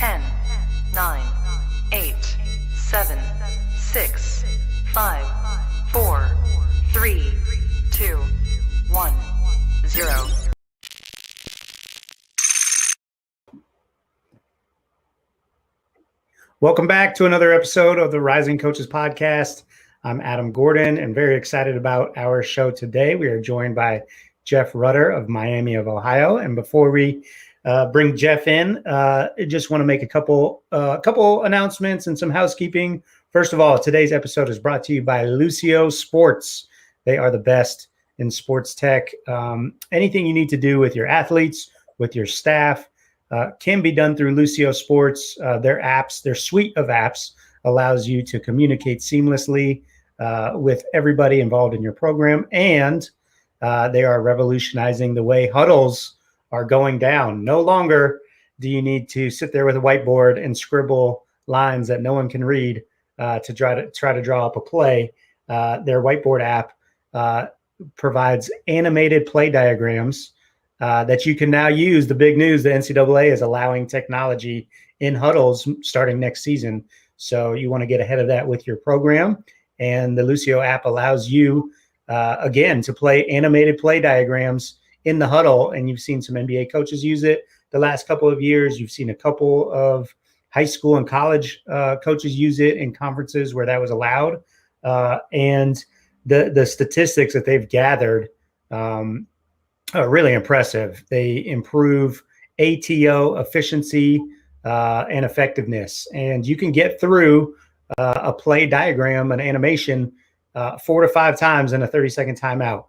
10, 9, 8, 7, 6, 5, 4, 3, 2, 1, 0. Welcome back to another episode of the Rising Coaches Podcast. I'm Adam Gordon and very excited about our show today. We are joined by Jeff Rutter of Miami of Ohio. And before we bring Jeff in, I just want to make a couple announcements and some housekeeping. First of all, today's episode is brought to you by Lucio Sports. They are the best in sports tech. Anything you need to do with your athletes, with your staff, can be done through Lucio Sports. Their apps, their suite of apps allows you to communicate seamlessly with everybody involved in your program. And they are revolutionizing the way huddles are going down. No longer do you need to sit there with a whiteboard and scribble lines that no one can read to try to draw up a play. Their whiteboard app provides animated play diagrams that you can now use. The big news, the NCAA is allowing technology in huddles starting next season. So you want to get ahead of that with your program. And the Lucio app allows you, again, to play animated play diagrams in the huddle. And you've seen some NBA coaches use it the last couple of years. You've seen a couple of high school and college coaches use it in conferences where that was allowed. And the statistics that they've gathered are really impressive. They improve ATO efficiency and effectiveness. And you can get through a play diagram, an animation, 4 to 5 times in a 30-second timeout.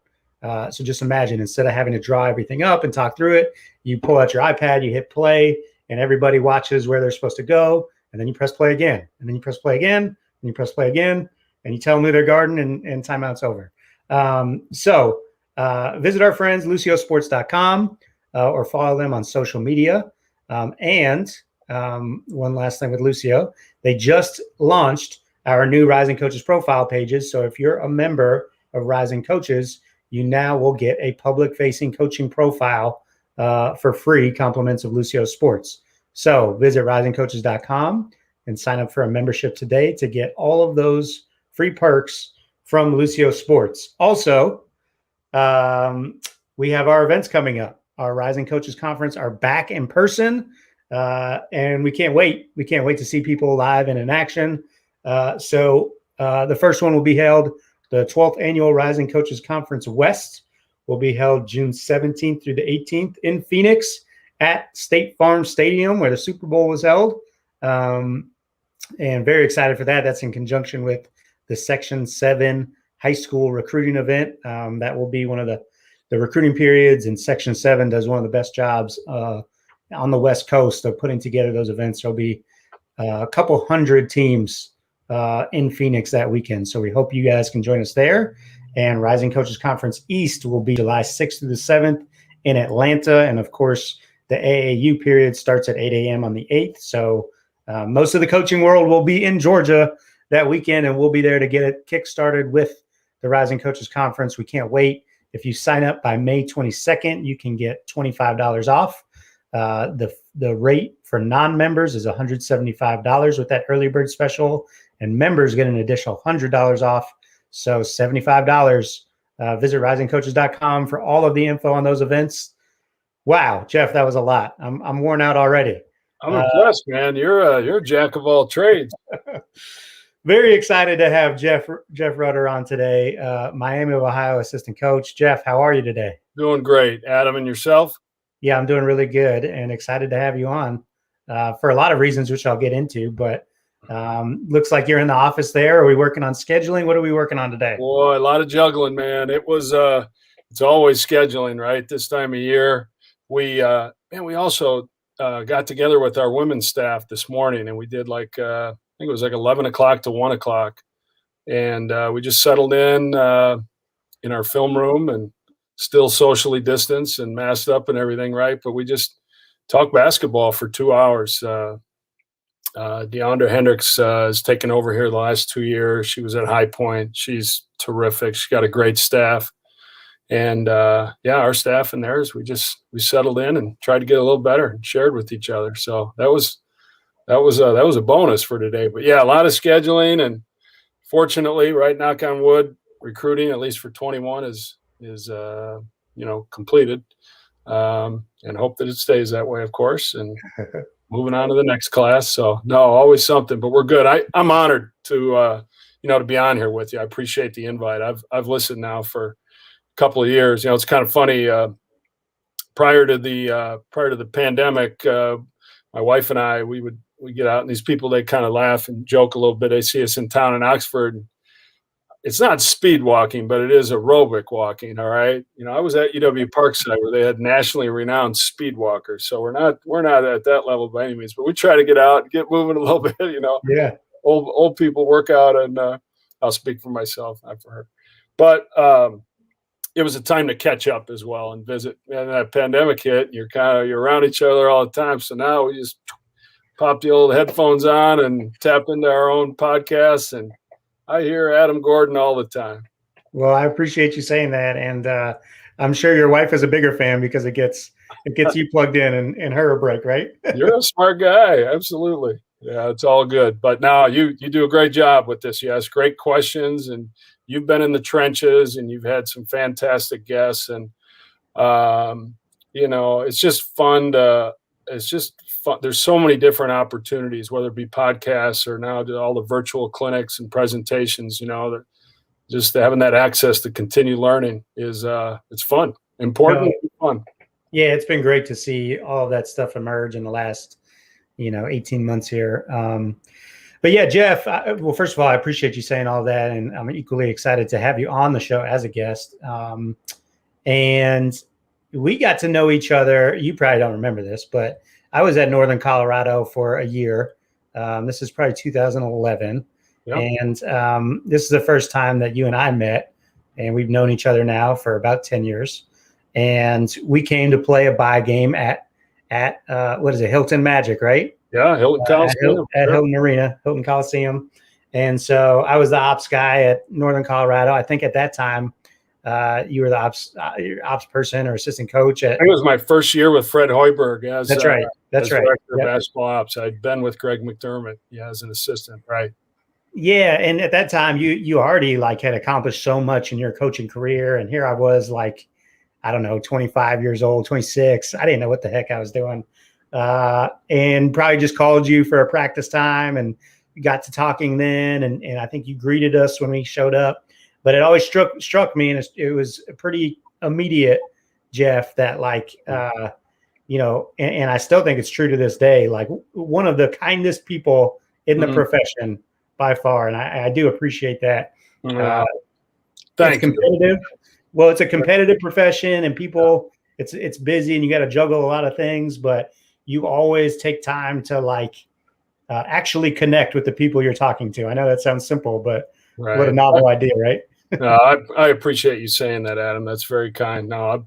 So just imagine, instead of having to draw everything up and talk through it, you pull out your iPad, you hit play, and everybody watches where they're supposed to go. And then you press play again. And then you press play again. And you press play again. And you tell them who they're guarding, and timeout's over. Visit our friends, luciosports.com, or follow them on social media. And one last thing with Lucio, they just launched our new Rising Coaches profile pages. So if you're a member of Rising Coaches, you now will get a public-facing coaching profile for free, compliments of Lucio Sports. So visit risingcoaches.com and sign up for a membership today to get all of those free perks from Lucio Sports. Also, we have our events coming up. Our Rising Coaches Conference are back in person, and we can't wait. We can't wait to see people live and in action. So the first one will be held, the 12th Annual Rising Coaches Conference West will be held June 17th through the 18th in Phoenix at State Farm Stadium, where the Super Bowl was held. And very excited for that. That's in conjunction with the Section 7 high school recruiting event. That will be one of the recruiting periods, and Section 7 does one of the best jobs on the West Coast of putting together those events. There'll be a couple hundred teams in Phoenix that weekend. So we hope you guys can join us there. And Rising Coaches Conference East will be July 6th through the 7th in Atlanta. And of course, the AAU period starts at 8 a.m. on the 8th. So most of the coaching world will be in Georgia that weekend, and we'll be there to get it kick-started with the Rising Coaches Conference. We can't wait. If you sign up by May 22nd, you can get $25 off. The rate for non-members is $175 with that early bird special, and members get an additional $100 off. So $75. Visit risingcoaches.com for all of the info on those events. Wow, Jeff, that was a lot. I'm worn out already. I'm impressed, man. You're a jack of all trades. Very excited to have Jeff Rutter on today, Miami of Ohio assistant coach. Jeff, how are you today? Doing great. Adam, and yourself? Yeah, I'm doing really good and excited to have you on for a lot of reasons, which I'll get into. But looks like you're in the office there. Are we working on scheduling? What are we working on today? Boy, a lot of juggling, man. It was it's always scheduling, right? This time of year. We also got together with our women's staff this morning, and we did I think it was 11 o'clock to 1 o'clock. And we just settled in our film room and still socially distanced and masked up and everything, right? But we just talked basketball for 2 hours. DeAndre Hendricks has taken over here the last 2 years. She was at High Point. She's terrific. She's got a great staff. And our staff and theirs, we settled in and tried to get a little better and shared with each other. So that was that was a bonus for today. But yeah, a lot of scheduling, and fortunately, right, knock on wood, recruiting at least for 21 is completed, and hope that it stays that way, of course. And moving on to the next class. So no, always something. But we're good. I'm honored to to be on here with you. I appreciate the invite. I've listened now for a couple of years. It's kind of funny. Prior to the pandemic, my wife and I, we get out, and these people, they kind of laugh and joke a little bit. They see us in town in Oxford. It's not speed walking, but it is aerobic walking. All right. I was at UW Parkside where they had nationally renowned speed walkers. So we're not at that level by any means, but we try to get out and get moving a little bit, Yeah. Old people work out, and I'll speak for myself, not for her. But it was a time to catch up as well and visit. And that pandemic hit, you're around each other all the time. So now we just pop the old headphones on and tap into our own podcasts, and I hear Adam Gordon all the time. Well, I appreciate you saying that, and I'm sure your wife is a bigger fan because it gets you plugged in and her a break, right? You're a smart guy, absolutely. Yeah, it's all good. But now you do a great job with this. You ask great questions, and you've been in the trenches, and you've had some fantastic guests, and it's just fun to. It's just fun. There's so many different opportunities, whether it be podcasts or now all the virtual clinics and presentations. That just having that access to continue learning is it's fun, important, and fun. Yeah, it's been great to see all of that stuff emerge in the last 18 months here. But yeah, Jeff, well, first of all, I appreciate you saying all that, and I'm equally excited to have you on the show as a guest. And we got to know each other. You probably don't remember this, but I was at Northern Colorado for a year. This is probably 2011. Yep. And this is the first time that you and I met, and we've known each other now for about 10 years. And we came to play a bye game at what is it, Hilton Magic, right? Yeah, Hilton Coliseum. At Hilton Arena, Hilton Coliseum. And so I was the ops guy at Northern Colorado. I think at that time, you were the ops person or assistant coach. I think it was my first year with Fred Hoiberg as that's right. That's as right. Director of basketball ops. I'd been with Greg McDermott, as an assistant, right? Yeah, and at that time, you already had accomplished so much in your coaching career, and here I was 25 years old, 26. I didn't know what the heck I was doing, and probably just called you for a practice time, and we got to talking then, and I think you greeted us when we showed up. But it always struck me, and it was pretty immediate, Jeff, that and I still think it's true to this day, one of the kindest people in the profession by far. And I do appreciate that. Thank you. Competitive. Well, it's a competitive profession, and people, it's busy, and you got to juggle a lot of things, but you always take time to actually connect with the people you're talking to. I know that sounds simple, but what a novel idea, right? No, I appreciate you saying that, Adam. That's very kind. No,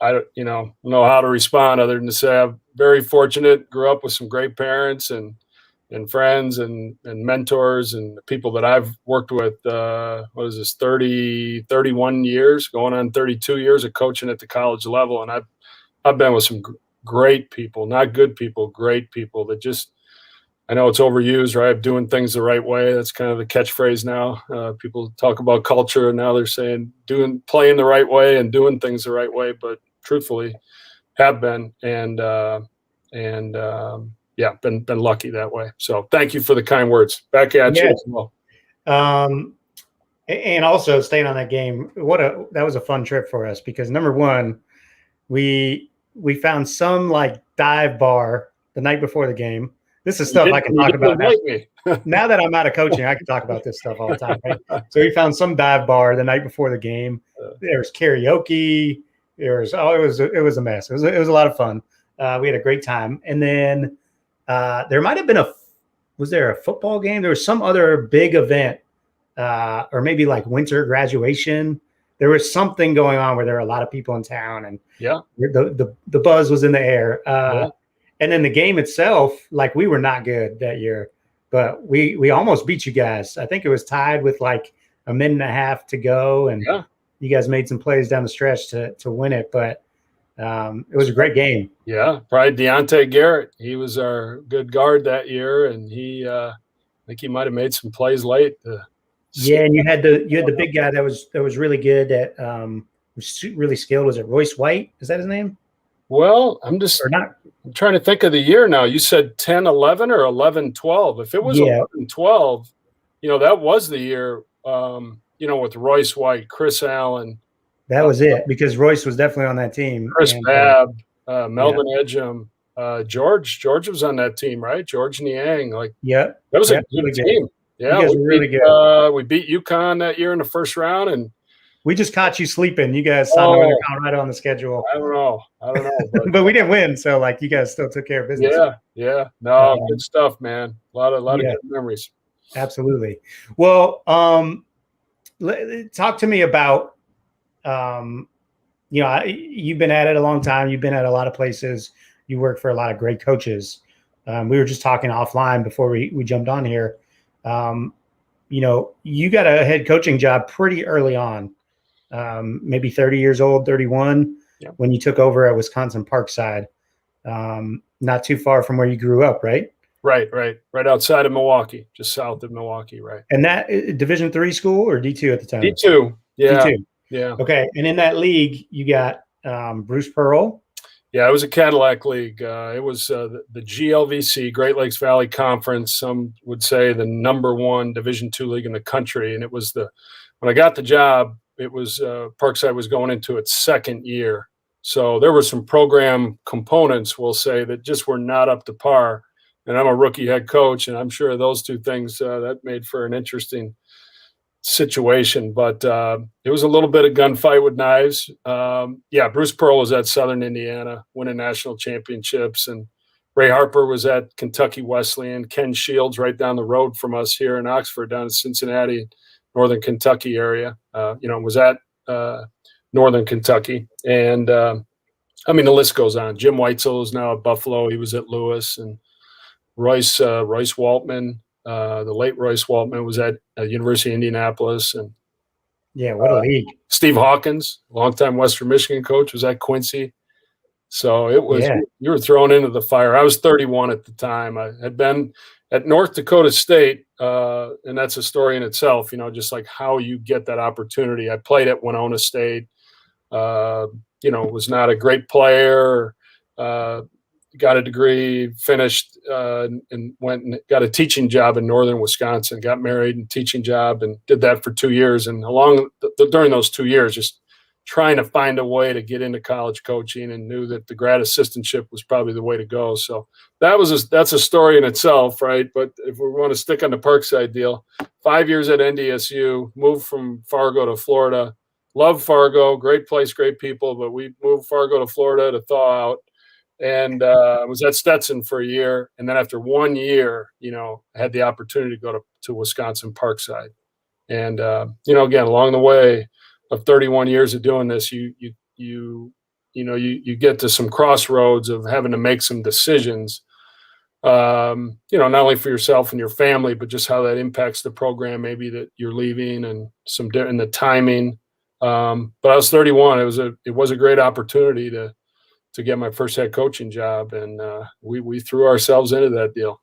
I don't know how to respond other than to say I'm very fortunate. Grew up with some great parents and friends and mentors and the people that I've worked with. 31 years, going on 32 years of coaching at the college level, and I've been with some great people, not good people, great people that just. I know it's overused, right? Doing things the right way. That's kind of the catchphrase now. People talk about culture, and now they're saying playing the right way and doing things the right way. But truthfully, have been been lucky that way. So thank you for the kind words. Back at you as well. And also staying on that game, that was a fun trip for us because number one, we found some dive bar the night before the game. This is stuff I can talk about now. Now that I'm out of coaching, I can talk about this stuff all the time. Right? So we found some dive bar the night before the game. There was karaoke. It was a mess. It was a lot of fun. We had a great time. And then there might have been was there a football game? There was some other big event, or maybe winter graduation. There was something going on where there were a lot of people in town, and the buzz was in the air. And then the game itself, we were not good that year, but we almost beat you guys. I think it was tied with a minute and a half to go, and you guys made some plays down the stretch to win it. But It was a great game. Yeah, probably Deontay Garrett. He was our good guard that year, and I think he might have made some plays late. Yeah, and you had the big guy that was really good at was really skilled. Was it Royce White? Is that his name? Well, Or not? I'm trying to think of the year now. You said 10-11 or 11-12. If it was 11-12, that was the year, with Royce White, Chris Allen. That was it, because Royce was definitely on that team. Chris Babb, Melvin Edgem, George was on that team, right? George Niang. That was a good team. Yeah, we really good. We beat UConn that year in the first round, and we just caught you sleeping. You guys saw them under Colorado on the schedule. I don't know, but we didn't win, so you guys still took care of business. Yeah. No, good stuff, man. A lot of good memories. Absolutely. Well, talk to me about. You've been at it a long time. You've been at a lot of places. You work for a lot of great coaches. We were just talking offline before we jumped on here. You got a head coaching job pretty early on, maybe 30 years old, 31, when you took over at Wisconsin Parkside, not too far from where you grew up, right? Right outside of Milwaukee, just south of Milwaukee, right. And that Division III school or D2 at the time? D2, yeah. D2. Yeah. Okay. And in that league, you got Bruce Pearl. Yeah, it was a Cadillac league. It was the GLVC, Great Lakes Valley Conference. Some would say the #1 Division II league in the country. And it was when I got the job, it was Parkside was going into its second year. So there were some program components, we'll say, that just were not up to par. And I'm a rookie head coach, and I'm sure those two things that made for an interesting situation, but it was a little bit of gunfight with knives. Bruce Pearl was at Southern Indiana winning national championships, and Ray Harper was at Kentucky Wesleyan. Ken Shields right down the road from us here in Oxford, down in Cincinnati, Northern Kentucky area, was at Northern Kentucky. And the list goes on. Jim Weitzel is now at Buffalo. He was at Lewis, and Royce Waltman. The late Royce Waltman was at University of Indianapolis, and what a league. Steve Hawkins, longtime Western Michigan coach, was at Quincy. So it was you were thrown into the fire. I was 31 at the time. I had been at North Dakota State, and that's a story in itself. Just like how you get that opportunity. I played at Winona State. Was not a great player. Got a degree, finished, and went and got a teaching job in northern Wisconsin, got married and teaching job, and did that for 2 years. And during those 2 years, just trying to find a way to get into college coaching, and knew that the grad assistantship was probably the way to go. So that's a story in itself, right? But if we want to stick on the Parkside deal, 5 years at NDSU, moved from Fargo to Florida. Love Fargo, great place, great people, but we moved Fargo to Florida to thaw out. And was at Stetson for a year. And then after 1 year, I had the opportunity to go to Wisconsin Parkside. And, again, along the way of 31 years of doing this, you get to some crossroads of having to make some decisions, not only for yourself and your family, but just how that impacts the program maybe that you're leaving, and the timing. But I was 31. It was a great opportunity to get my first head coaching job, and we threw ourselves into that deal.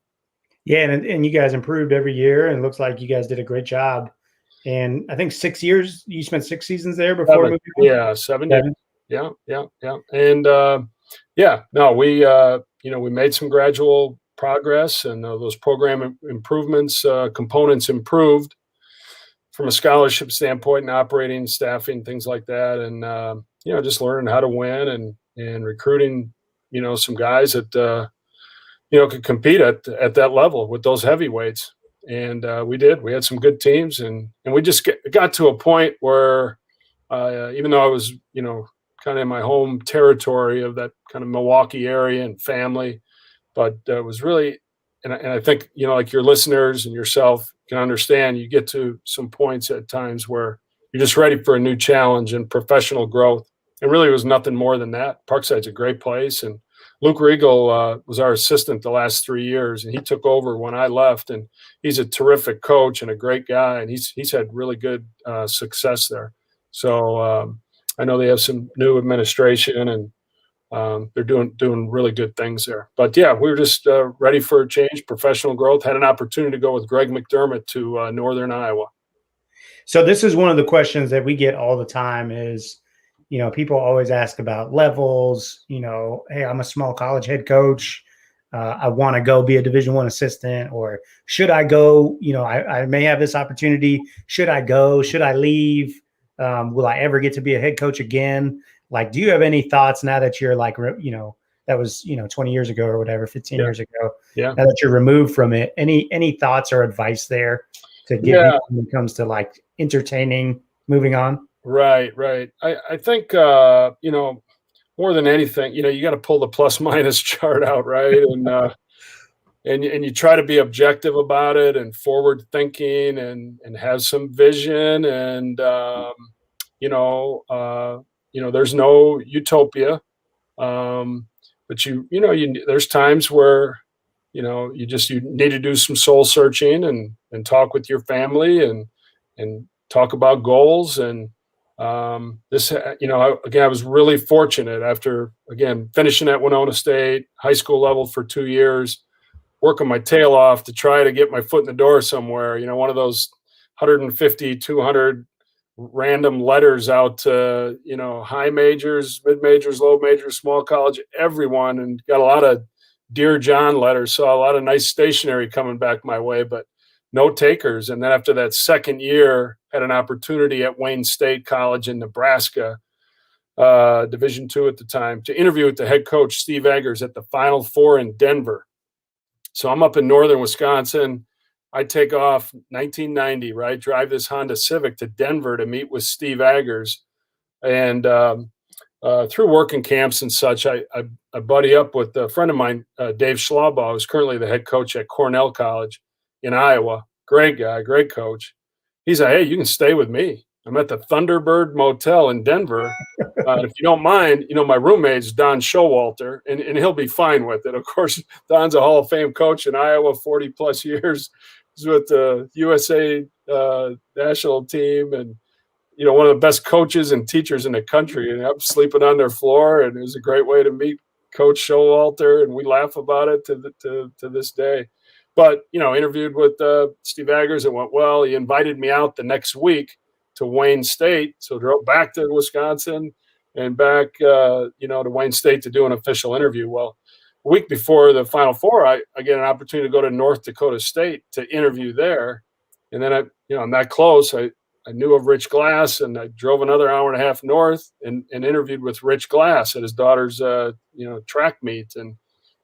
Yeah, and you guys improved every year, and it looks like you guys did a great job. And I think 6 years, you spent 6 seasons there before moving on? Yeah, 7 years. Yeah. And we made some gradual progress, and those program improvements, components improved from a scholarship standpoint and operating, staffing, things like that. And, just learning how to win and recruiting, some guys that, could compete at that level with those heavyweights. And we did. We had some good teams, and we just got to a point where, even though I was, kind of in my home territory of that kind of Milwaukee area and family, but it was really, and I think, like your listeners and yourself can understand, you get to some points at times where you're just ready for a new challenge and professional growth. And really, it was nothing more than that. Parkside's a great place, and Luke Riegel was our assistant the last 3 years, and he took over when I left. And he's a terrific coach and a great guy, and he's had really good success there. So I know they have some new administration, and they're doing really good things there. But yeah, we were just ready for a change, professional growth. Had an opportunity to go with Greg McDermott to Northern Iowa. So this is one of the questions that we get all the time is, people always ask about levels, hey, I'm a small college head coach. I want to go be a Division I assistant, or should I go, I may have this opportunity. Should I go? Should I leave? Will I ever get to be a head coach again? Like, do you have any thoughts now that you're like, that was, 20 years ago or whatever, 15 years ago, now that you're removed from it, any thoughts or advice there to give you when it comes to like entertaining, moving on? Right. I think, more than anything, you got to pull the plus minus chart out, right? And you try to be objective about it and forward thinking and have some vision. And, there's no utopia. But there's times where, you need to do some soul searching and talk with your family and talk about goals. And this, again, I was really fortunate after, again, finishing at Winona State, high school level for 2 years, working my tail off to try to get my foot in the door somewhere, one of those 150, 200 random letters out to, high majors, mid majors, low majors, small college, everyone, and got a lot of Dear John letters. Saw a lot of nice stationery coming back my way, but no takers. And then after that second year, had an opportunity at Wayne State College in Nebraska, Division II at the time, to interview with the head coach, Steve Eggers, at the Final Four in Denver. So I'm up in northern Wisconsin. I take off 1990, right? Drive this Honda Civic to Denver to meet with Steve Eggers. And through working camps and such, I buddy up with a friend of mine, Dave Schlaubaugh, who's currently the head coach at Cornell College in Iowa. Great guy, great coach. He's like, hey, you can stay with me. I'm at the Thunderbird Motel in Denver. If you don't mind, my roommate's Don Showalter, and he'll be fine with it. Of course, Don's a Hall of Fame coach in Iowa, 40 plus years. He's with the USA national team, and one of the best coaches and teachers in the country. And I'm sleeping on their floor, and it was a great way to meet Coach Showalter, and we laugh about it to this day. But interviewed with Steve Eggers, it went well. He invited me out the next week to Wayne State, so drove back to Wisconsin and back, to Wayne State to do an official interview. Well, a week before the Final Four, I get an opportunity to go to North Dakota State to interview there. And then I'm that close. I knew of Rich Glass, and I drove another hour and a half north and interviewed with Rich Glass at his daughter's, track meet. And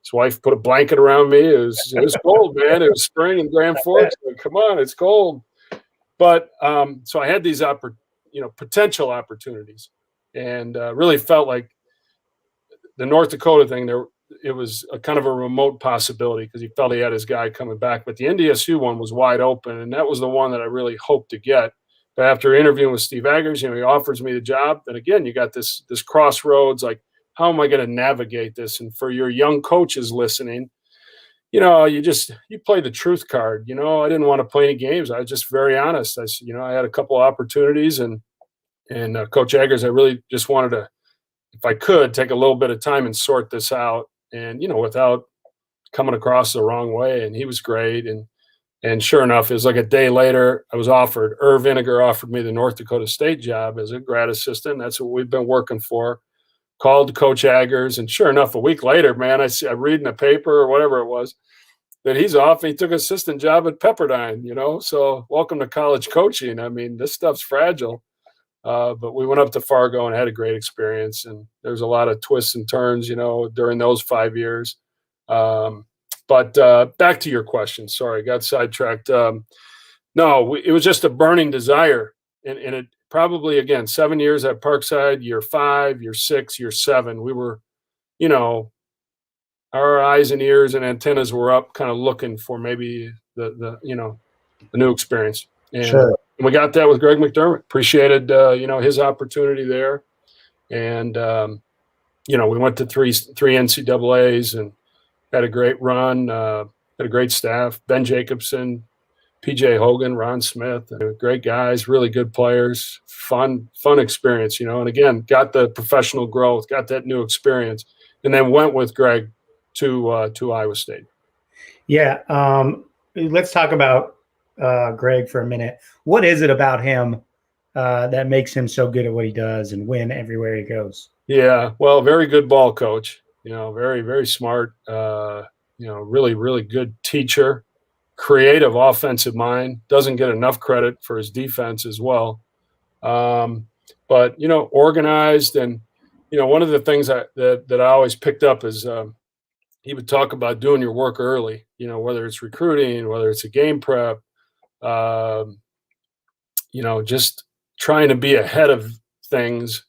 his wife put a blanket around me. It was cold, man. It was spring in Grand Forks. Like, come on, it's cold. But so I had these potential opportunities, and really felt like the North Dakota thing there. It was a kind of a remote possibility because he felt he had his guy coming back. But the NDSU one was wide open, and that was the one that I really hoped to get. But after interviewing with Steve Eggers, he offers me the job. And again, you got this crossroads, like, how am I going to navigate this? And for your young coaches listening, you play the truth card. I didn't want to play any games. I was just very honest. I had a couple of opportunities, and Coach Eggers, I really just wanted to, if I could, take a little bit of time and sort this out, and without coming across the wrong way. And he was great. And sure enough, it was like a day later, I was offered. Irv Vinegar offered me the North Dakota State job as a grad assistant. That's what we've been working for. Called Coach Eggers, and sure enough, a week later, man, I read in the paper or whatever it was that he's off. He took an assistant job at Pepperdine, so welcome to college coaching. I mean, this stuff's fragile. But we went up to Fargo and had a great experience, and there's a lot of twists and turns, during those 5 years. But back to your question. Sorry, got sidetracked. No, it was just a burning desire, and it probably, again, 7 years at Parkside, year 5, year 6, year 7, we were, our eyes and ears and antennas were up, kind of looking for maybe the new experience. And Sure. We got that with Greg McDermott. Appreciated, his opportunity there. And, we went to three NCAAs and had a great run, had a great staff, Ben Jacobson, PJ Hogan, Ron Smith, great guys, really good players, fun experience, and again, got the professional growth, got that new experience. and then went with Greg to Iowa State. Yeah. Let's talk about Greg for a minute. What is it about him that makes him so good at what he does and win everywhere he goes? Yeah, well, very good ball coach. Very, very smart. Really, really good teacher. Creative offensive mind. Doesn't get enough credit for his defense as well. But organized, and one of the things that I always picked up is he would talk about doing your work early. Whether it's recruiting, whether it's a game prep, just trying to be ahead of things,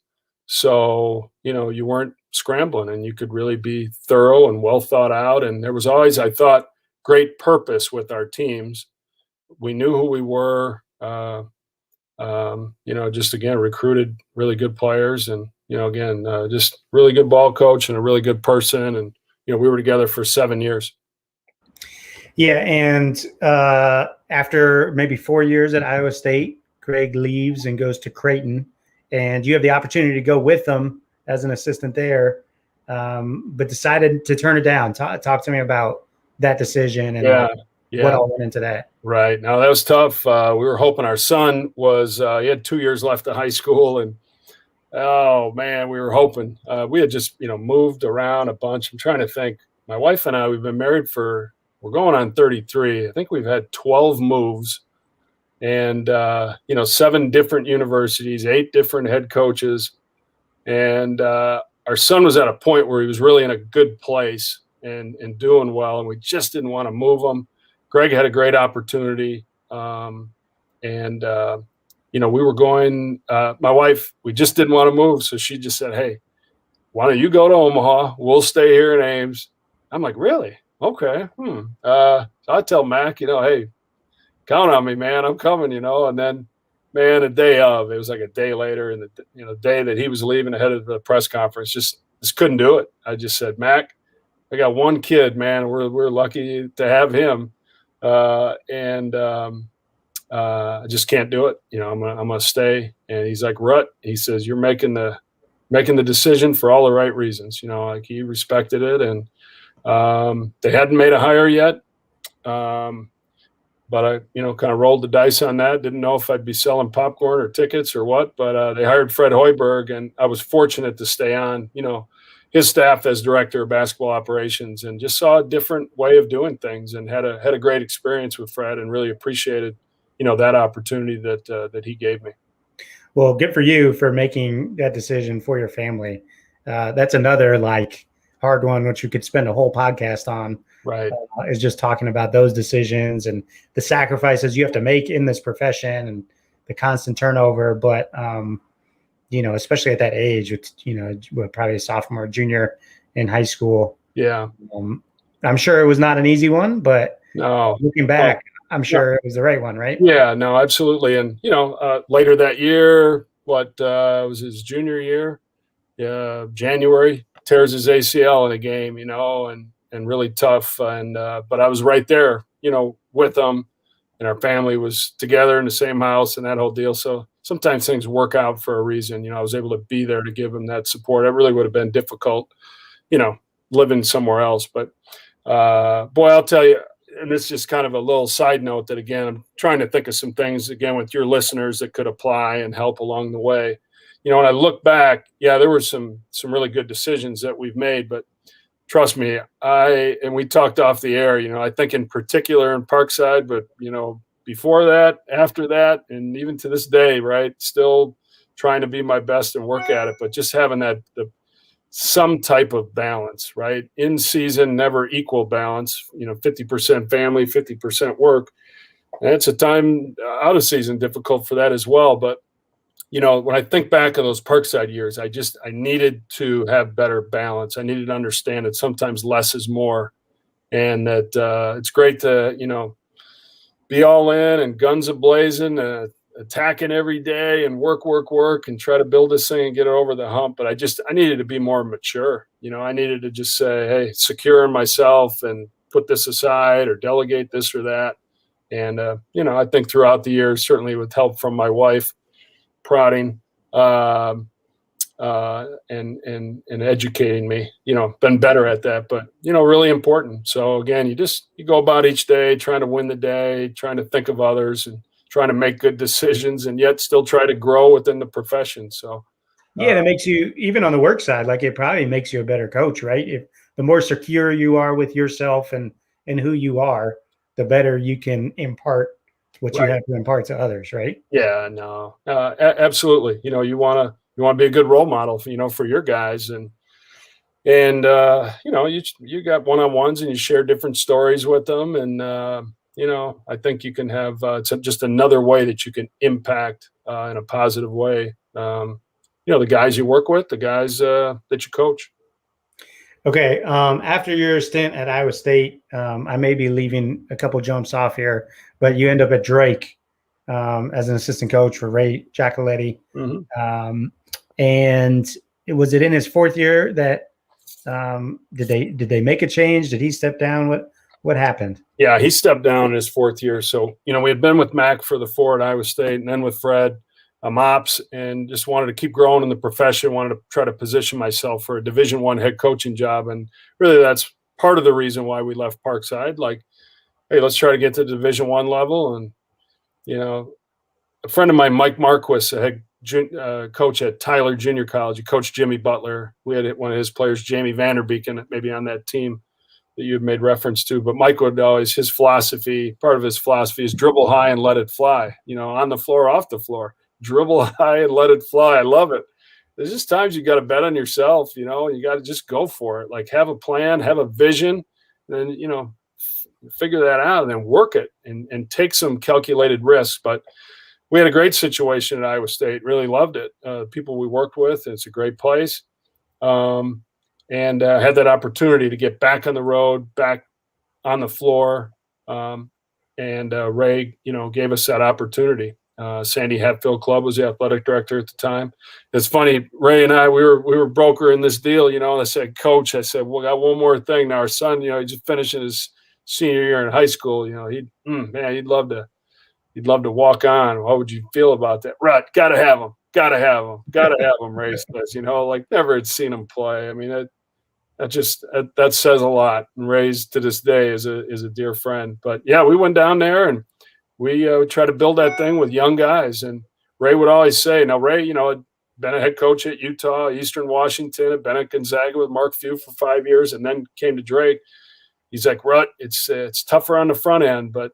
so you weren't scrambling and you could really be thorough and well thought out. And there was always, I thought, great purpose with our teams. We knew who we were. Just again recruited really good players, and just really good ball coach and a really good person. And we were together for 7 years. Yeah, and after maybe 4 years at Iowa State, Greg leaves and goes to Creighton, and you have the opportunity to go with them as an assistant there, but decided to turn it down. Talk to me about that decision and what all went into that. Right. Now, that was tough. We were hoping our son was he had 2 years left of high school, and oh man, we were hoping. We had just moved around a bunch. I'm trying to think. My wife and I, we've been married we're going on 33. I think we've had 12 moves, and 7 different universities, 8 different head coaches, and our son was at a point where he was really in a good place and doing well, and we just didn't want to move him. Greg had a great opportunity, and we were going. My wife, we just didn't want to move, so she just said, "Hey, why don't you go to Omaha? We'll stay here in Ames." I'm like, "Really? Okay." So I tell Mac, "Hey, count on me, man. I'm coming." And then, man, a day of, it was like a day later, and the day that he was leaving ahead of the press conference, just couldn't do it. I just said, "Mac, I got one kid, man. We're lucky to have him, and I just can't do it. I'm gonna stay." And he's like, "Rut," he says, "you're making the decision for all the right reasons." Like, he respected it, and they hadn't made a hire yet. But I, kind of rolled the dice on that. Didn't know if I'd be selling popcorn or tickets or what, but they hired Fred Hoiberg, and I was fortunate to stay on, his staff as director of basketball operations, and just saw a different way of doing things, and had a great experience with Fred, and really appreciated, that opportunity that he gave me. Well, good for you for making that decision for your family. That's another hard one, which you could spend a whole podcast on. Right. Is just talking about those decisions and the sacrifices you have to make in this profession and the constant turnover. But, especially at that age, it's, probably a sophomore, junior in high school. Yeah. I'm sure it was not an easy one, but no, looking back, I'm sure it was the right one, right? Yeah, no, absolutely. And, later that year, was his junior year? Yeah, January, tears his ACL in a game, and really tough. And but I was right there, with him, and our family was together in the same house and that whole deal. So sometimes things work out for a reason. I was able to be there to give him that support. It really would have been difficult, living somewhere else. But boy, I'll tell you, and this is just kind of a little side note that, again, I'm trying to think of some things, again, with your listeners that could apply and help along the way. When I look back, there were some really good decisions that we've made, but trust me, and we talked off the air, I think in particular in Parkside, but, before that, after that, and even to this day, right, still trying to be my best and work at it, but just having some type of balance, right? In season, never equal balance, 50% family, 50% work. And it's a time out of season difficult for that as well. But, when I think back on those Parkside years, I needed to have better balance. I needed to understand that sometimes less is more, and that it's great to, be all in and guns a-blazing, attacking every day and work and try to build this thing and get it over the hump. But I needed to be more mature. I needed to just say, hey, secure in myself and put this aside or delegate this or that. And, I think throughout the years, certainly with help from my wife, prodding, and educating me. Been better at that, but really important. So again, you go about each day trying to win the day, trying to think of others, and trying to make good decisions, and yet still try to grow within the profession. So yeah, that makes you, even on the work side, like it probably makes you a better coach, right? If the more secure you are with yourself and who you are, the better you can impart what you have to impart to others, right? Yeah, no, absolutely. You want to be a good role model, for your guys, and you got one-on-ones and you share different stories with them, and I think you can have it's just another way that you can impact in a positive way. The guys you work with, the guys that you coach. Okay. After your stint at Iowa State, I may be leaving a couple jumps off here, but you end up at Drake as an assistant coach for Ray Giacoletti. Mm-hmm. And was it in his fourth year that did they make a change? Did he step down? What happened? Yeah, he stepped down in his fourth year. So we had been with Mac for the 4 at Iowa State, and then with Fred. Mops, and just wanted to keep growing in the profession, wanted to try to position myself for a Division I head coaching job. And really that's part of the reason why we left Parkside. Like, hey, let's try to get to the Division I level. And, a friend of mine, Mike Marquis, a head coach at Tyler Junior College, he coached Jimmy Butler. We had one of his players, Jamie Vanderbeek, maybe on that team that you had made reference to. But Mike would always, part of his philosophy is dribble high and let it fly, on the floor, off the floor. Dribble high and let it fly. I love it. There's just times you got to bet on yourself, you got to just go for it. Like, have a plan, have a vision, then, figure that out and then work it and take some calculated risks. But we had a great situation at Iowa State. Really loved it. People we worked with, it's a great place. And had that opportunity to get back on the road, back on the floor. And Ray, gave us that opportunity. Sandy Hatfield Club was the athletic director at the time. It's funny, Ray and I, we were brokering this deal, and I said, Coach, we got one more thing. Now our son, he's just finishing his senior year in high school. He'd love to walk on. What would you feel about that? Right. Gotta have him, Ray says, never had seen him play. I mean, that says a lot. And Ray's to this day is a dear friend. But yeah, we went down there and we try to build that thing with young guys. And Ray would always say, now Ray, had been a head coach at Utah, Eastern Washington, had been at Gonzaga with Mark Few for 5 years, and then came to Drake. He's like, Rut, it's tougher on the front end, but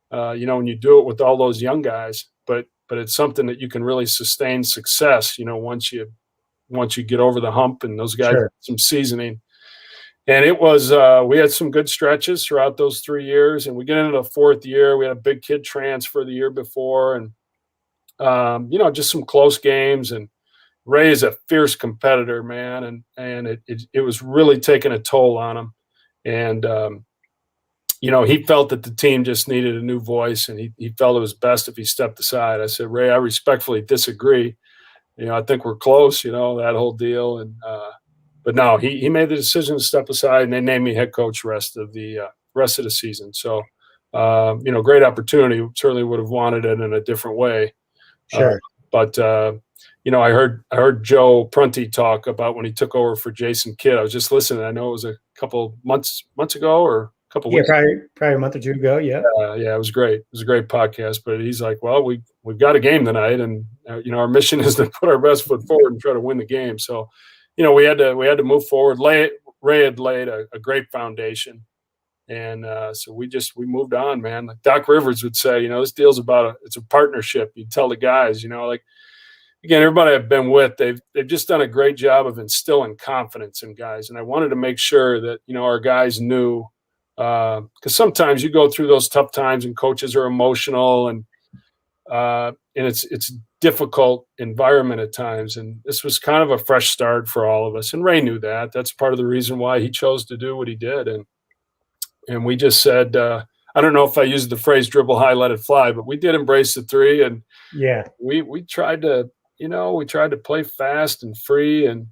when you do it with all those young guys, but it's something that you can really sustain success, once you get over the hump and those guys have some seasoning. And it was, we had some good stretches throughout those 3 years, and we get into the fourth year. We had a big kid transfer the year before, and, just some close games. And Ray is a fierce competitor, man. And it was really taking a toll on him. And, he felt that the team just needed a new voice, and he felt it was best if he stepped aside. I said, Ray, I respectfully disagree. I think we're close, that whole deal. And, but no, he made the decision to step aside, and they named me head coach rest of the season. So, great opportunity. Certainly would have wanted it in a different way. Sure. But I heard Joe Prunty talk about when he took over for Jason Kidd. I was just listening. I know it was a couple months ago or a couple weeks. Yeah, probably a month or two ago. Yeah. Yeah, it was great. It was a great podcast. But he's like, well, we've got a game tonight, and our mission is to put our best foot forward and try to win the game. So, we had to move forward. Ray had laid a great foundation, and so we moved on, man. Like Doc Rivers would say, this deal's it's a partnership. You tell the guys, again, everybody I've been with, they've just done a great job of instilling confidence in guys, and I wanted to make sure that our guys knew, because sometimes you go through those tough times and coaches are emotional, and it's difficult environment at times. And this was kind of a fresh start for all of us. And Ray knew that. That's part of the reason why he chose to do what he did. And we just said, I don't know if I used the phrase dribble high, let it fly, but we did embrace the three. And yeah, we tried to, play fast and free. And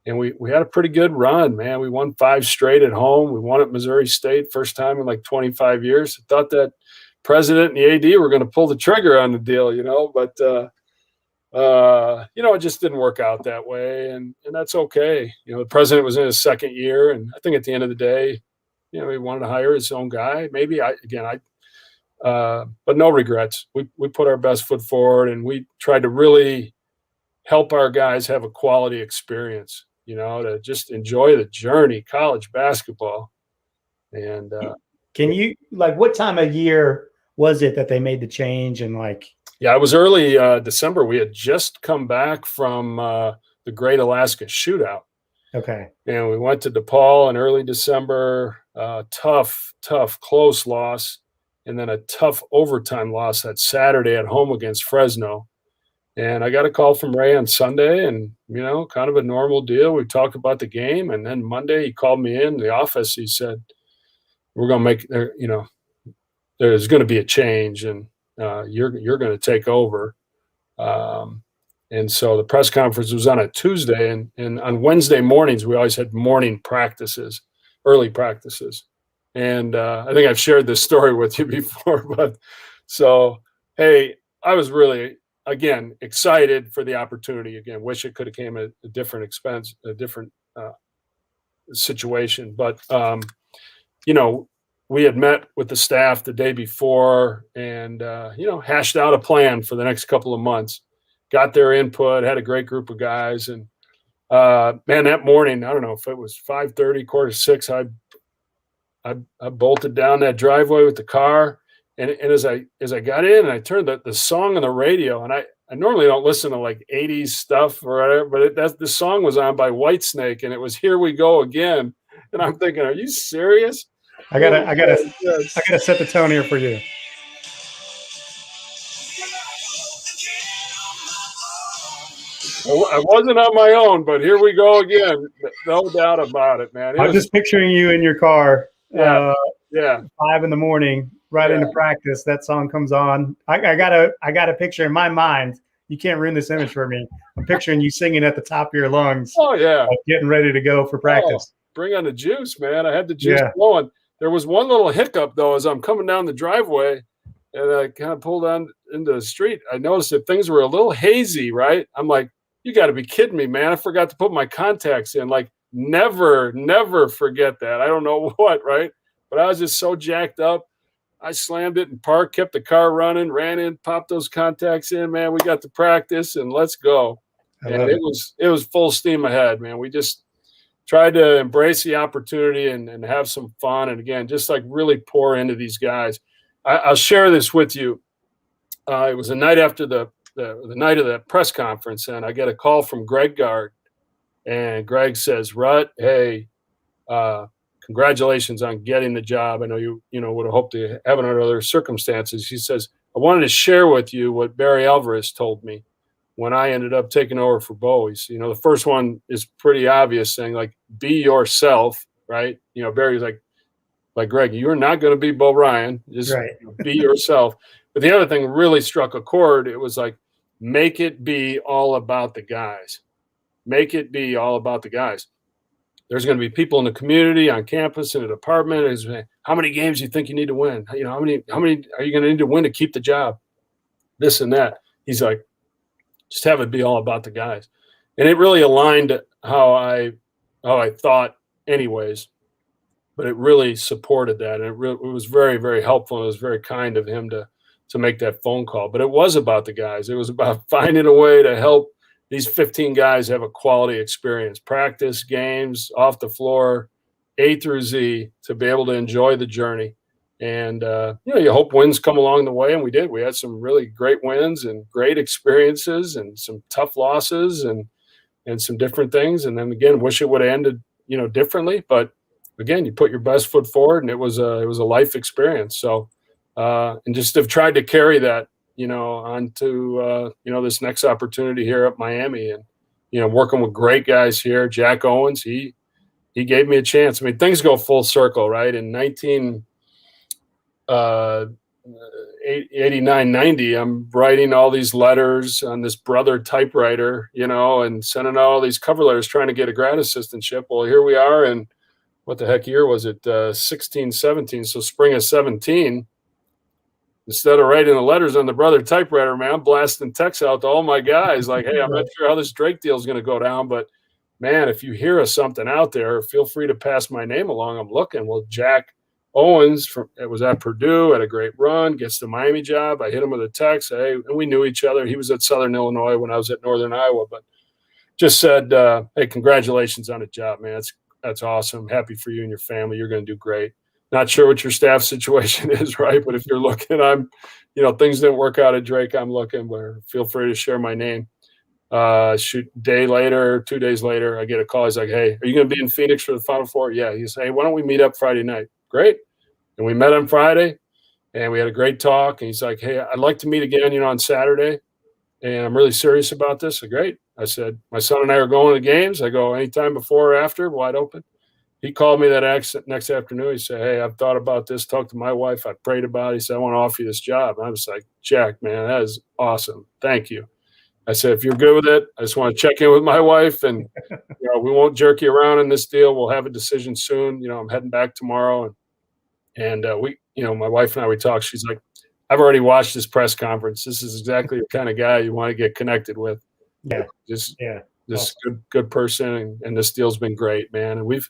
we had a pretty good run, man. We won 5 straight at home. We won at Missouri State, first time in like 25 years. I thought that president and the AD were going to pull the trigger on the deal, but it just didn't work out that way, and that's okay. The president was in his second year, and I think at the end of the day, he wanted to hire his own guy. Maybe but no regrets. We put our best foot forward, and we tried to really help our guys have a quality experience, to just enjoy the journey, college basketball. And can you, what time of year was it that they made the change? And yeah, it was early December. We had just come back from the Great Alaska Shootout. Okay. And we went to DePaul in early December. Tough, close loss. And then a tough overtime loss that Saturday at home against Fresno. And I got a call from Ray on Sunday, and, kind of a normal deal. We talked about the game. And then Monday he called me in the office. He said, we're going to make, there's going to be a change, and you're going to take over. And so the press conference was on a Tuesday, and on Wednesday mornings, we always had morning practices, early practices. And I think I've shared this story with you before, but so, hey, I was really, again, excited for the opportunity. Again, wish it could have came at a different expense, a different situation. But, we had met with the staff the day before and, hashed out a plan for the next couple of months, got their input, had a great group of guys. And, man, that morning, I don't know if it was 5:30, 5:45, I bolted down that driveway with the car. And as I got in and I turned the song on the radio, and I normally don't listen to 80s stuff or whatever, but the song was on by Whitesnake, and it was "Here We Go Again." And I'm thinking, are you serious? I gotta set the tone here for you. I wasn't on my own, but here we go again. No doubt about it, man. I'm just picturing you in your car. Yeah. 5 a.m, right into practice. That song comes on. I got a picture in my mind. You can't ruin this image for me. I'm picturing you singing at the top of your lungs. Oh yeah, getting ready to go for practice. Bring on the juice, man. I had the juice flowing. There was one little hiccup though, as I'm coming down the driveway, and I kind of pulled on into the street. I noticed that things were a little hazy. Right? I'm like, you got to be kidding me, man! I forgot to put my contacts in. Never forget that. I don't know what, right? But I was just so jacked up. I slammed it and parked, kept the car running, ran in, popped those contacts in, man. We got to practice and let's go. And it was full steam ahead, man. We just tried to embrace the opportunity and have some fun. And again, just really pour into these guys. I'll share this with you. It was the night after the night of the press conference, and I get a call from Greg Gard. And Greg says, Rut, hey, congratulations on getting the job. I know you would have hoped to have it under other circumstances. He says, I wanted to share with you what Barry Alvarez told me when I ended up taking over for Bo. The first one is pretty obvious, saying be yourself, right? Barry's like Greg, you're not going to be Bo Ryan. Just be yourself. But the other thing really struck a chord. It was make it be all about the guys. Make it be all about the guys. There's going to be people in the community, on campus, in the department. How many games do you think you need to win? How many are you going to need to win to keep the job? This and that. He's like, just have it be all about the guys. And it really aligned how I thought anyways, but it really supported that. And it was very, very helpful. And it was very kind of him to make that phone call. But it was about the guys. It was about finding a way to help these 15 guys have a quality experience, practice, games, off the floor, A through Z, to be able to enjoy the journey. And, you hope wins come along the way, and we did. We had some really great wins and great experiences and some tough losses and some different things. And then, again, wish it would have ended, differently. But, again, you put your best foot forward, and it was a life experience. So, and just have tried to carry that, onto, this next opportunity here at Miami, and, working with great guys here. Jack Owens, he gave me a chance. I mean, things go full circle, right? In 1989, 90, I'm writing all these letters on this Brother typewriter, and sending out all these cover letters trying to get a grad assistantship. Well, here we are, and what the heck year was it? 16, 17. So spring of 17. instead of writing the letters on the brother typewriter, man, I'm blasting texts out to all my guys like, hey, I'm not sure how this Drake deal is going to go down, but man, if you hear of something out there, feel free to pass my name along. I'm looking. Well, Jack Owens it was at Purdue, had a great run, gets the Miami job. I hit him with a text. Hey, and we knew each other. He was at Southern Illinois when I was at Northern Iowa, but just said, hey, congratulations on the job, man. That's awesome. Happy for you and your family. You're going to do great. Not sure what your staff situation is, right? But if you're looking, things didn't work out at Drake. I'm looking, but feel free to share my name. Shoot, 2 days later, I get a call. He's like, hey, are you going to be in Phoenix for the Final Four? Yeah. He's hey, why don't we meet up Friday night? Great. And we met on Friday, and we had a great talk. And he's like, hey, I'd like to meet again, on Saturday. And I'm really serious about this. So great. I said, my son and I are going to the games. I go, anytime before or after, wide open. He called me that next afternoon. He said, hey, I've thought about this, talked to my wife. I prayed about it. He said, I want to offer you this job. And I was like, Jack, man, that is awesome. Thank you. I said, if you're good with it, I just want to check in with my wife, and we won't jerk you around in this deal. We'll have a decision soon. I'm heading back tomorrow. And we, my wife and I, we talked. She's like, I've already watched this press conference. This is exactly the kind of guy you want to get connected with. Yeah. Just Awesome. good person. And this deal's been great, man. And we've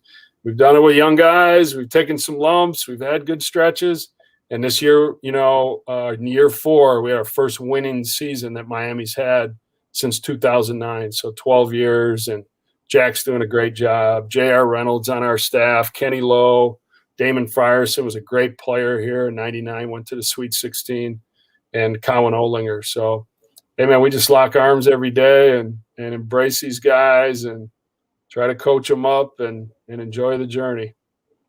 done it with young guys. We've taken some lumps. We've had good stretches. And this year, in year 4, we had our first winning season that Miami's had since 2009. So 12 years, and Jack's doing a great job. J.R. Reynolds on our staff, Kenny Lowe, Damon Frierson was a great player here in 99, went to the Sweet 16, and Colin Olinger. So, hey, man, we just lock arms every day and embrace these guys and try to coach them up and enjoy the journey.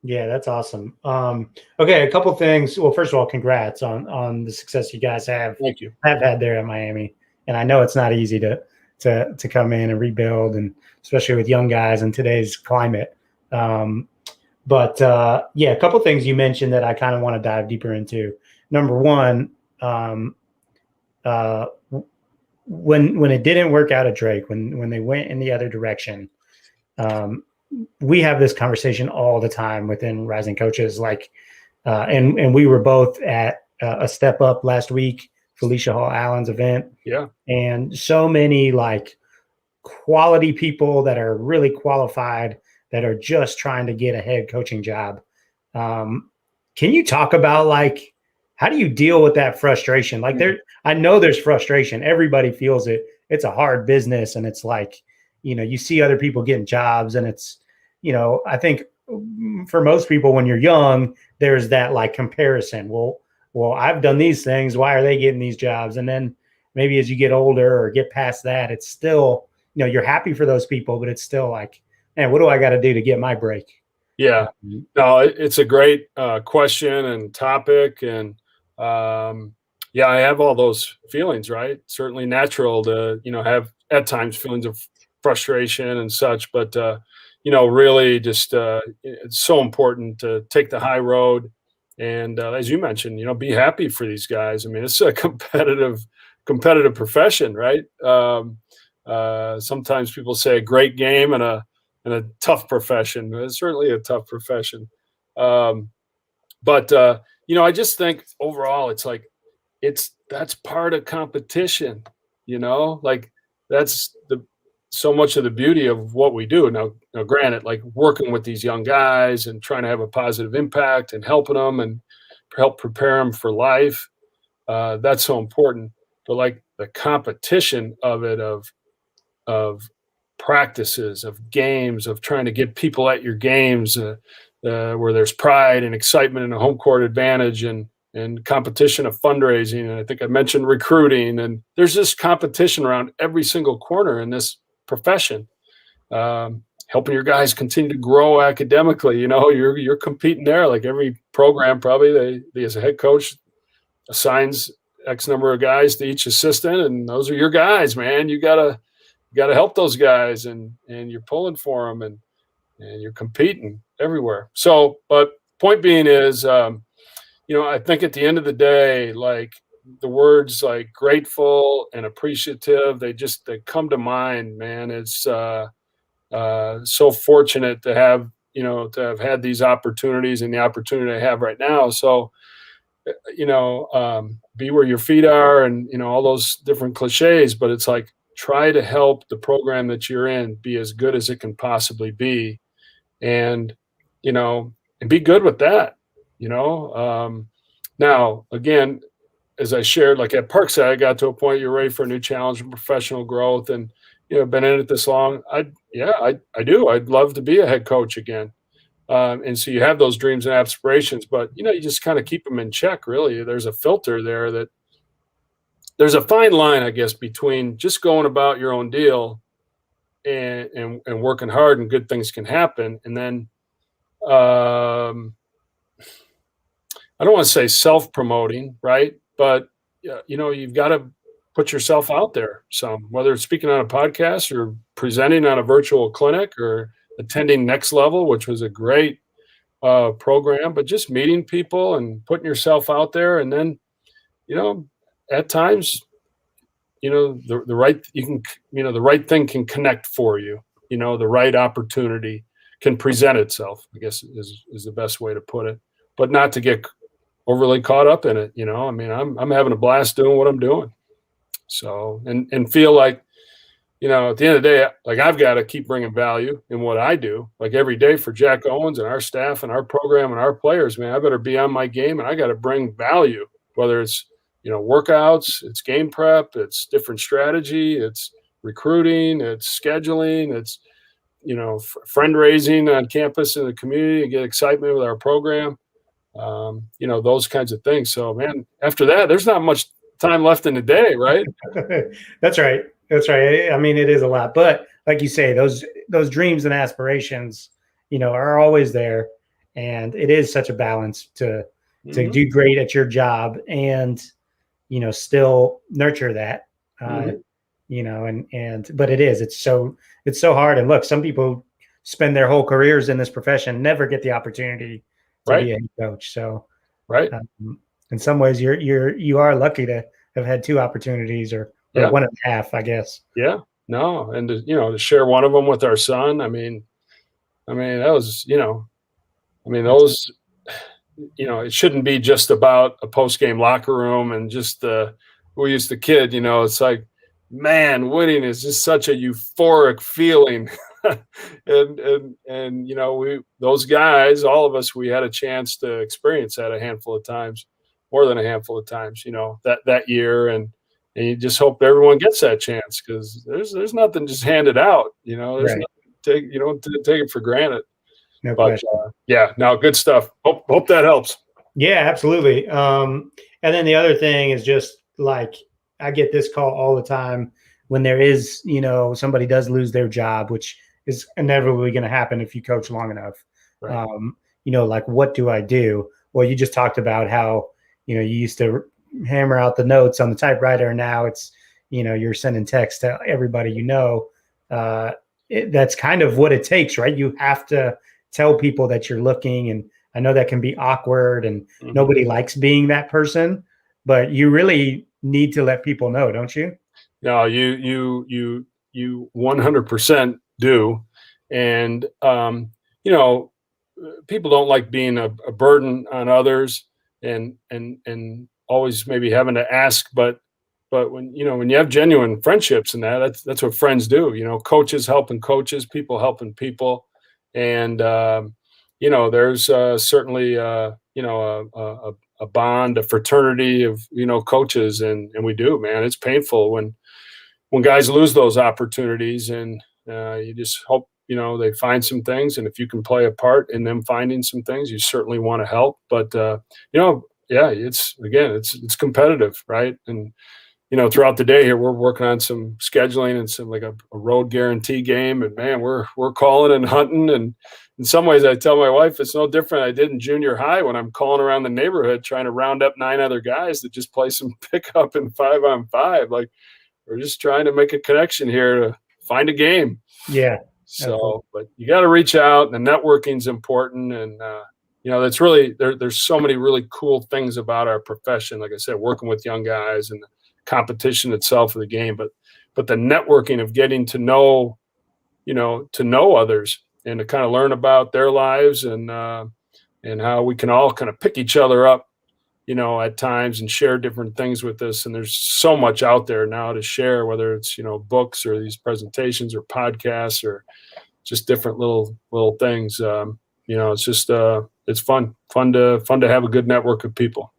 Yeah, that's awesome. Okay, a couple things. Well, first of all, congrats on the success you guys have had there at Miami. And I know it's not easy to come in and rebuild, and especially with young guys in today's climate. But a couple things you mentioned that I kind of want to dive deeper into. Number one, when it didn't work out at Drake, when they went in the other direction, we have this conversation all the time within Rising Coaches. And we were both at a Step Up last week, Felicia Hall Allen's event. Yeah. And so many quality people that are really qualified that are just trying to get a head coaching job. Can you talk about how do you deal with that frustration? I know there's frustration. Everybody feels it. It's a hard business, and it's you see other people getting jobs, and it's, I think for most people when you're young, there's that comparison. Well, I've done these things. Why are they getting these jobs? And then maybe as you get older or get past that, it's still, you're happy for those people, but it's still man, what do I got to do to get my break? Yeah, no, it's a great question and topic. And I have all those feelings, right? Certainly natural to, have at times feelings of frustration and such, but, really just it's so important to take the high road. And as you mentioned, be happy for these guys. I mean, it's a competitive profession, right? Sometimes people say a great game and a tough profession. It's certainly a tough profession. But I just think overall, that's part of competition. That's so much of the beauty of what we do. Now granted, working with these young guys and trying to have a positive impact and helping them and help prepare them for life, that's so important. But the competition of it, of practices, of games, of trying to get people at your games, where there's pride and excitement and a home court advantage, and competition of fundraising. And I think I mentioned recruiting, and there's this competition around every single corner in this profession. Helping your guys continue to grow academically, you're competing there. Every program, probably they as a head coach assigns X number of guys to each assistant, and those are your guys, man. You gotta help those guys, and you're pulling for them, and you're competing everywhere. So, but point being is, I think at the end of the day, the words grateful and appreciative, they come to mind, man. It's so fortunate to have had these opportunities and the opportunity I have right now. So, be where your feet are and, all those different cliches, but it's like, try to help the program that you're in be as good as it can possibly be. And, and be good with that, now, again, as I shared, like at Parkside, I got to a point you're ready for a new challenge and professional growth, and been in it this long. I do. I'd love to be a head coach again, and so you have those dreams and aspirations, but you just kind of keep them in check. Really, there's a filter there. That there's a fine line, I guess, between just going about your own deal and working hard, and good things can happen, and then I don't want to say self-promoting, right? But you've got to put yourself out there some, whether it's speaking on a podcast or presenting on a virtual clinic or attending Next Level, which was a great program, but just meeting people and putting yourself out there. And then, at times, the right thing can connect for you, the right opportunity can present itself, I guess is the best way to put it, but not to get overly caught up in it. I'm having a blast doing what I'm doing. So, and feel like, at the end of the day, like I've got to keep bringing value in what I do, like every day for Jack Owens and our staff and our program and our players, man. I better be on my game, and I got to bring value, whether it's, workouts, it's game prep, it's different strategy, it's recruiting, it's scheduling, it's, friend raising on campus in the community to get excitement with our program. Those kinds of things. So, man, after that, there's not much time left in the day, right? That's right. I mean, it is a lot, but like you say, those dreams and aspirations, are always there, and it is such a balance to do great at your job and, still nurture that, but it's so hard. And look, some people spend their whole careers in this profession, never get the opportunity to be a head coach. So, in some ways, you are lucky to have had two opportunities, or one and a half, I guess. Yeah, no, and to share one of them with our son. I mean, that was, those, it shouldn't be just about a post-game locker room and just we used to kid. It's like, man, winning is just such a euphoric feeling. and those guys, all of us, we had a chance to experience that a handful of times, more than a handful of times, that year. And you just hope everyone gets that chance, because there's nothing just handed out, there's nothing to take it for granted. No question. No, good stuff. Hope that helps. Yeah, absolutely. And then the other thing is just like, I get this call all the time when there is, somebody does lose their job, which is inevitably going to happen if you coach long enough. Right. Like, what do I do? Well, you just talked about how, you used to hammer out the notes on the typewriter, and now it's, you're sending text to everybody, that's kind of what it takes, right? You have to tell people that you're looking, and I know that can be awkward, and nobody likes being that person, but you really need to let people know, don't you? No, you 100% do. And, people don't like being a burden on others and always maybe having to ask, but when you have genuine friendships and that's what friends do, coaches helping coaches, people helping people. And, there's certainly, a bond, a fraternity of, coaches. And we do, man, it's painful when guys lose those opportunities, and you just hope, they find some things. And if you can play a part in them finding some things, you certainly want to help. But, it's competitive, right? And, throughout the day here, we're working on some scheduling and some like a road guarantee game. And man, we're calling and hunting. And in some ways I tell my wife, it's no different I did in junior high when I'm calling around the neighborhood, trying to round up 9 other guys to just play some pickup and 5-on-5. Like, we're just trying to make a connection here to find a game. Yeah. So, but you got to reach out, and the networking is important. And, that's really, there's so many really cool things about our profession. Like I said, working with young guys and the competition itself of the game, but the networking of getting to know others and to kind of learn about their lives and how we can all kind of pick each other up at times and share different things with us. And there's so much out there now to share, whether it's, books or these presentations or podcasts or just different little things. It's just, it's fun to have a good network of people.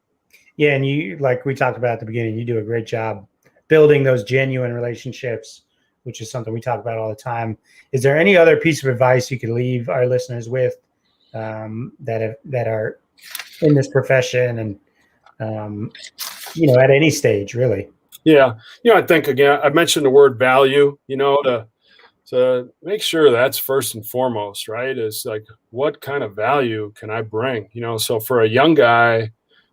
Yeah. And you, like we talked about at the beginning, you do a great job building those genuine relationships, which is something we talk about all the time. Is there any other piece of advice you could leave our listeners with that are in this profession and, at any stage, really? Yeah. I think, again, I mentioned the word value, to make sure that's first and foremost, right? Is like, what kind of value can I bring? So for a young guy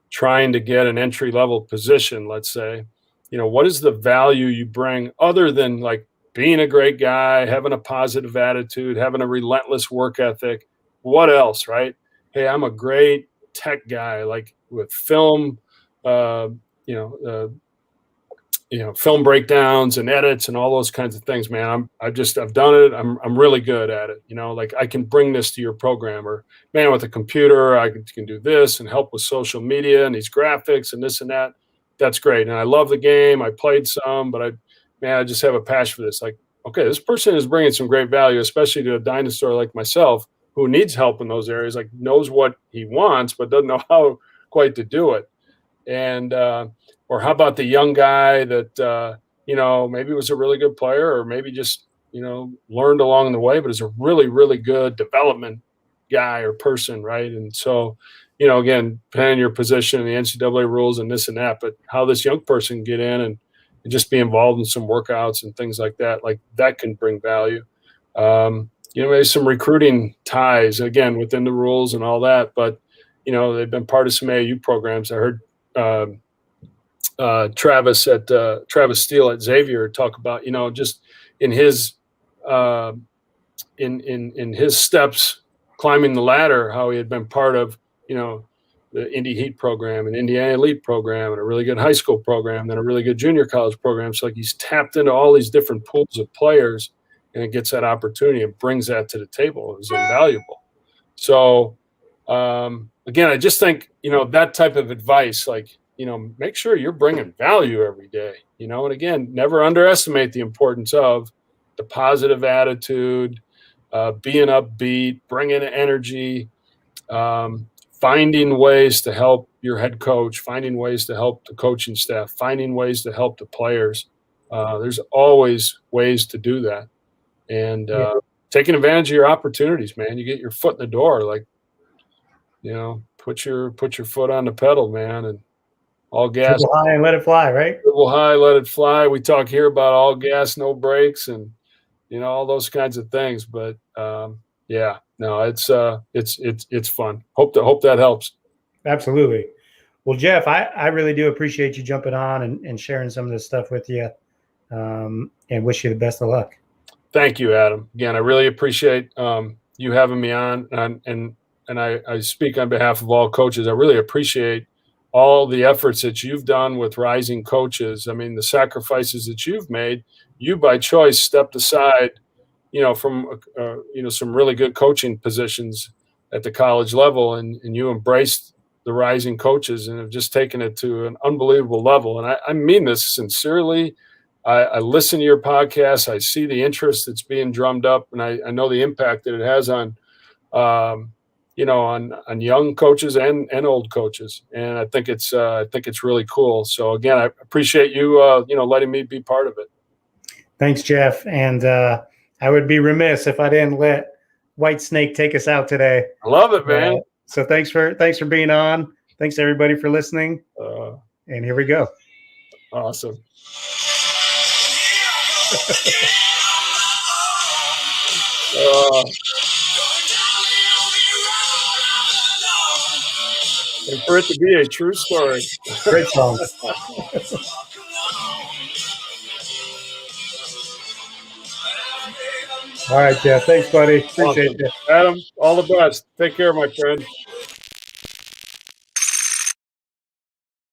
trying to get an entry level position, let's say, what is the value you bring other than like being a great guy, having a positive attitude, having a relentless work ethic? What else, right? Hey, I'm a great tech guy, like with film, film breakdowns and edits and all those kinds of things, man. I've done it. I'm really good at it. Like I can bring this to your program, or man, with a computer, I can do this and help with social media and these graphics and this and that. That's great. And I love the game. I played some, but I just have a passion for this. Like, okay, this person is bringing some great value, especially to a dinosaur like myself who needs help in those areas, like knows what he wants, but doesn't know how quite to do it. And, or how about the young guy that, maybe was a really good player, or maybe just, learned along the way, but is a really, really good development guy or person, right? And so, again, depending on your position and the NCAA rules and this and that, but how this young person can get in and just be involved in some workouts and things like that can bring value. Maybe some recruiting ties, again, within the rules and all that, but, they've been part of some AAU programs. I heard Travis Steele at Xavier talk about, just in his in his steps climbing the ladder, how he had been part of, the Indy Heat program and Indiana Elite program and a really good high school program, then a really good junior college program. So like he's tapped into all these different pools of players, and it gets that opportunity and brings that to the table. It was invaluable. So again, I just think, that type of advice, like, make sure you're bringing value every day, and again, never underestimate the importance of the positive attitude, being upbeat, bringing energy, finding ways to help your head coach, finding ways to help the coaching staff, finding ways to help the players. There's always ways to do that. And taking advantage of your opportunities, man. You get your foot in the door, like, put your foot on the pedal, man, and all gas. Dribble high and let it fly, right? Dribble high, let it fly. We talk here about all gas, no brakes, and all those kinds of things. But it's fun. Hope that helps. Absolutely. Well, Jeff, I really do appreciate you jumping on and sharing some of this stuff with you, and wish you the best of luck. Thank you, Adam. Again, I really appreciate you having me on, and I speak on behalf of all coaches. I really appreciate all the efforts that you've done with rising coaches. I mean, the sacrifices that you've made. You by choice stepped aside, from some really good coaching positions at the college level, and you embraced the rising coaches and have just taken it to an unbelievable level. And I mean this sincerely. I listen to your podcast. I see the interest that's being drummed up, and I know the impact that it has on on young coaches and old coaches. And I think it's really cool. So again, I appreciate you letting me be part of it. Thanks, Jeff. And I would be remiss if I didn't let White Snake take us out today. I love it, man. So thanks for being on. Thanks everybody for listening. And here we go. Awesome. And for it to be a true story. Great song. All right, Jeff. Thanks, buddy. Appreciate Awesome. you. Adam, all the best. Take care, my friend.